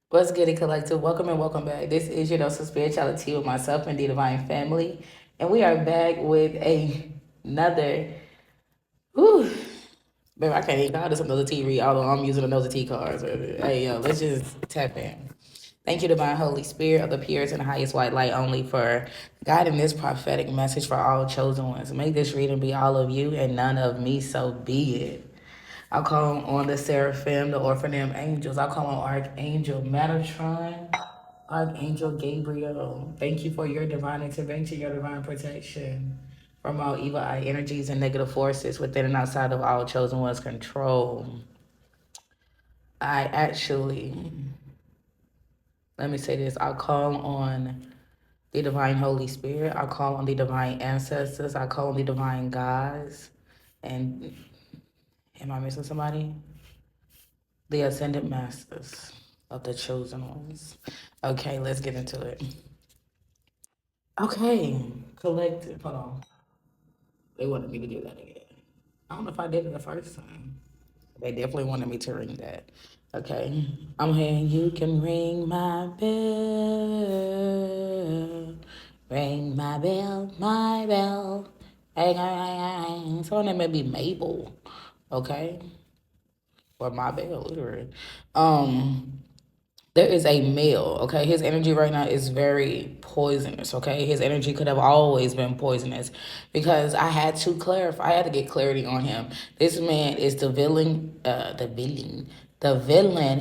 What's good, collective? Welcome and welcome back. This is your dose of spirituality with myself and the divine family, and we are back with another. Whew, babe, I can't even call this another tea read, although I'm using another tea cards. Hey, yo, let's just tap in. Thank you, divine Holy Spirit of the purest and highest white light, only for guiding this prophetic message for all chosen ones. May this reading be all of you and none of me. So be it. I call on the seraphim, the orphanum angels. I call on Archangel Metatron, Archangel Gabriel. Thank you for your divine intervention, your divine protection from all evil eye energies and negative forces within and outside of all chosen ones' control. I actually, let me say this, I call on the divine Holy Spirit. I call on the divine ancestors. I call on the divine gods. And am I missing somebody? The ascended masters of the chosen ones. Okay, let's get into it. Okay, collective. Hold on. They wanted me to do that again. I don't know if I did it the first time. They definitely wanted me to ring that. Okay. I'm here. You can ring my bell. Ring my bell, my bell. Someone that may be Mabel. Okay. Or my bell, literally. There is a male, okay? His energy right now is very poisonous, okay? His energy could have always been poisonous because I had to clarify, I had to get clarity on him. This man is the villain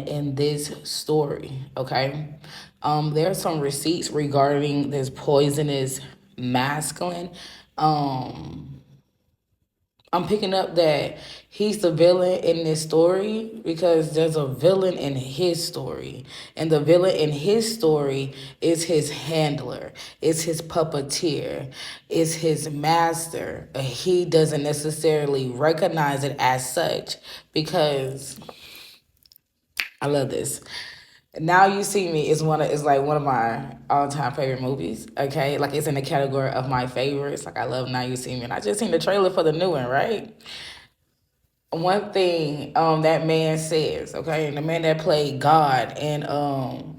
in this story, okay? There are some receipts regarding this poisonous masculine. Um, I'm picking up that he's the villain in this story because there's a villain in his story. And the villain in his story is his handler, is his puppeteer, is his master. He doesn't necessarily recognize it as such because I love this. Now You See Me is like one of my all time favorite movies. Okay, like it's in the category of my favorites. Like I love Now You See Me, and I just seen the trailer for the new one, right? One thing that man says, okay, and the man that played God, and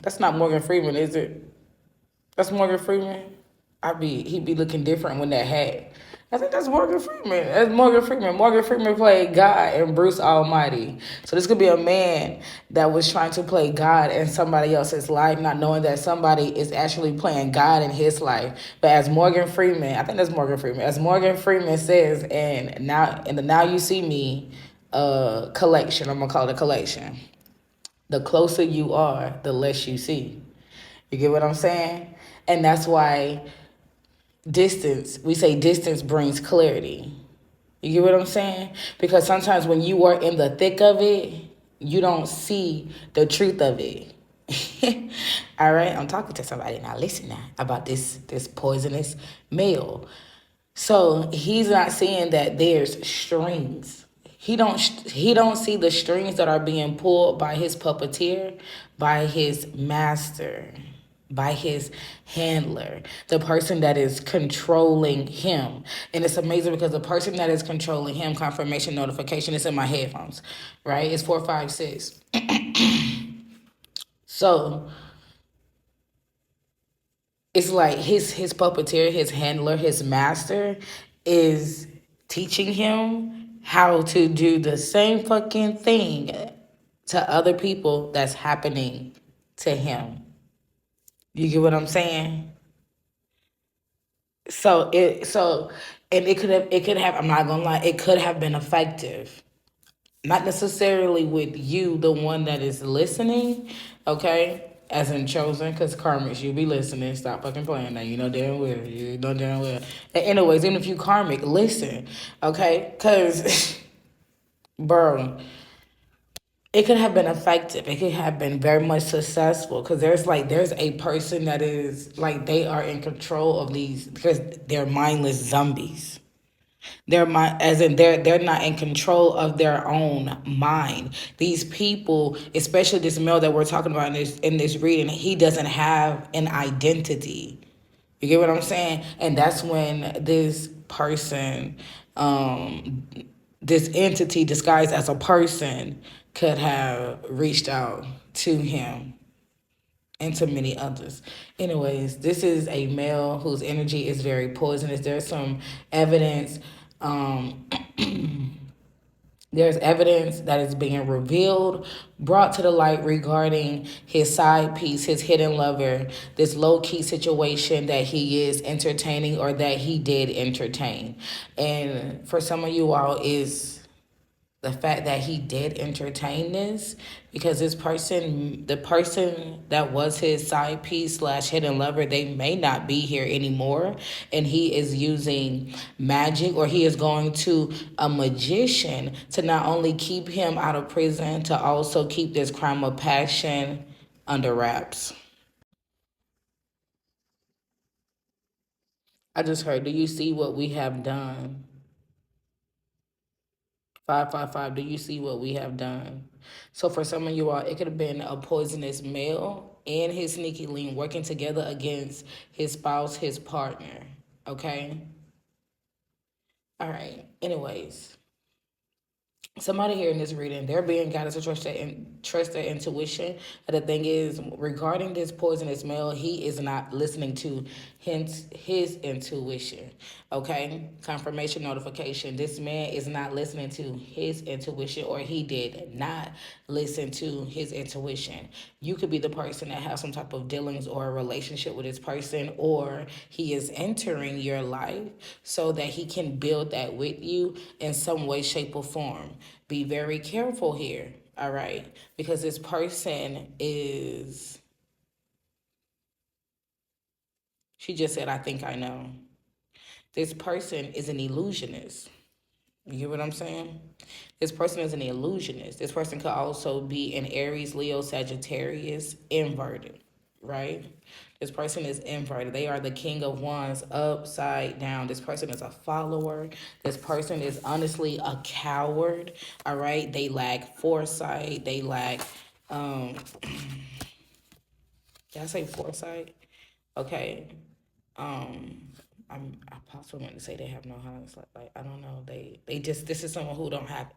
that's not Morgan Freeman, is it? That's Morgan Freeman. He'd be looking different when that hat. I think that's Morgan Freeman. That's Morgan Freeman. Morgan Freeman played God and Bruce Almighty. So this could be a man that was trying to play God in somebody else's life, not knowing that somebody is actually playing God in his life. But as Morgan Freeman, I think that's Morgan Freeman. As Morgan Freeman says, and now in the Now You See Me collection, I'm gonna call it a collection. The closer you are, the less you see. You get what I'm saying? And that's why we say distance brings clarity. You get what I'm saying? Because sometimes when you are in the thick of it, you don't see the truth of it. All right, I'm talking to somebody now. Listen now about this poisonous male. So he's not seeing that there's strings. He don't see the strings that are being pulled by his puppeteer, by his master, by his handler, the person that is controlling him. And it's amazing because the person that is controlling him, confirmation notification, is in my headphones, right? It's 456. So it's like his puppeteer, his handler, his master is teaching him how to do the same fucking thing to other people that's happening to him. You get what I'm saying? So and it could have I'm not gonna lie, it could have been effective. Not necessarily with you, the one that is listening, okay? As in chosen, because karmics, you be listening. Stop fucking playing now. You know damn well. You know damn well. And anyways, even if you karmic, listen, okay? Because, bro, it could have been effective. It could have been very much successful because there's a person that is like they are in control of these because they're mindless zombies. They're not in control of their own mind. These people, especially this male that we're talking about in this reading, he doesn't have an identity. You get what I'm saying? And that's when this person, this entity disguised as a person, could have reached out to him. and to many others. Anyways, this is a male whose energy is very poisonous. There's some evidence. Um, There's evidence that is being revealed, brought to the light regarding his side piece, his hidden lover, this low key situation that he is entertaining or that he did entertain. And for some of you all, is the fact that he did entertain this, because this person, the person that was his side piece slash hidden lover, they may not be here anymore, and he is using magic, or he is going to a magician to not only keep him out of prison, to also keep this crime of passion under wraps. I just heard, do you see what we have done? 555, do you see what we have done? So for some of you all, it could have been a poisonous male and his sneaky link working together against his spouse, his partner. Okay? All right. Anyways, somebody here in this reading, they're being guided to trust their intuition. But the thing is, regarding this poisonous male, he is not listening to his intuition. Okay, confirmation notification. This man is not listening to his intuition, or he did not listen to his intuition. You could be the person that has some type of dealings or a relationship with this person, or he is entering your life so that he can build that with you in some way, shape, or form. Be very careful here, all right? Because this person is, she just said, I think I know. This person is an illusionist. You get what I'm saying? This person is an illusionist. This person could also be an Aries, Leo, Sagittarius, inverted, right? This person is inverted. They are the king of wands upside down. This person is a follower. This person is honestly a coward, all right? They lack foresight. They lack, did I say foresight? Okay. I possibly meant to say they have no hands. Like I don't know. They just, this is someone who don't have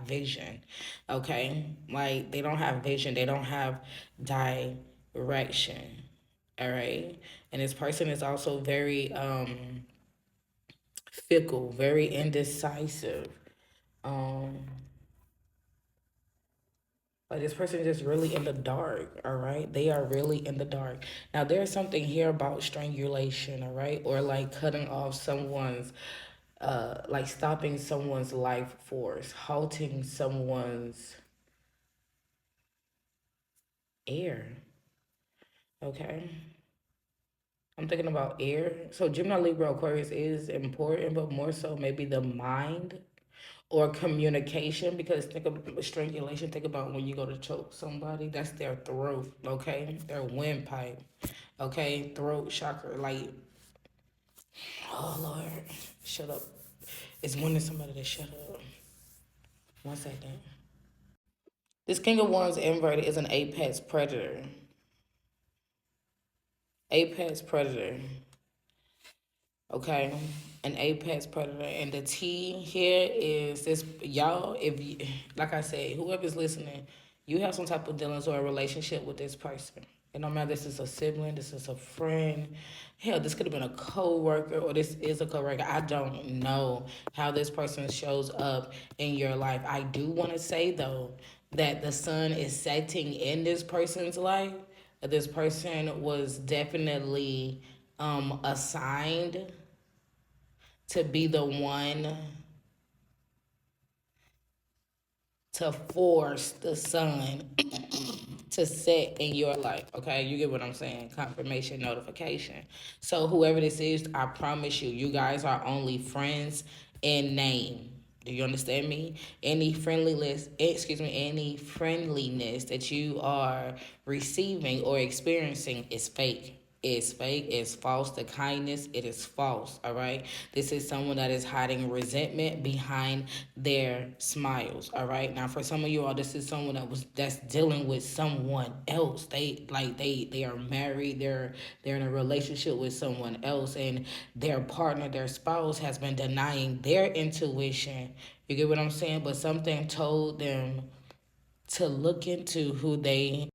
vision. Okay, like they don't have vision. They don't have direction. All right, and this person is also very fickle, very indecisive. Um, Like this person is just really in the dark, all right? They are really in the dark. Now there's something here about strangulation, all right? Or like cutting off someone's like stopping someone's life force, halting someone's air. Okay? I'm thinking about air. So Gemini, Libra, Aquarius is important, but more so maybe the mind or communication, because think of strangulation. Think about when you go to choke somebody, that's their throat, okay? Their windpipe, okay? Throat chakra, like, oh Lord, shut up. It's wanting somebody to shut up. 1 second. This King of Wands inverted is an apex predator. Apex predator. Okay, an apex predator, and the T here is this, y'all. If you, like I said, whoever's listening, you have some type of dealings or a relationship with this person. It don't matter. This is a sibling. This is a friend. Hell, this could have been a co-worker, or this is a co-worker. I don't know how this person shows up in your life. I do want to say though that the sun is setting in this person's life. That this person was definitely assigned to be the one to force the sun to set in your life. Okay, you get what I'm saying? Confirmation notification. So whoever this is, I promise you, you guys are only friends in name. Do you understand me? Any friendliness, any friendliness that you are receiving or experiencing is fake. It's fake, it's false. The kindness, it is false, all right? This is someone that is hiding resentment behind their smiles, all right? Now, for some of you all, this is someone that's dealing with someone else. They are married, they're in a relationship with someone else, and their partner, their spouse has been denying their intuition. You get what I'm saying? But something told them to look into who they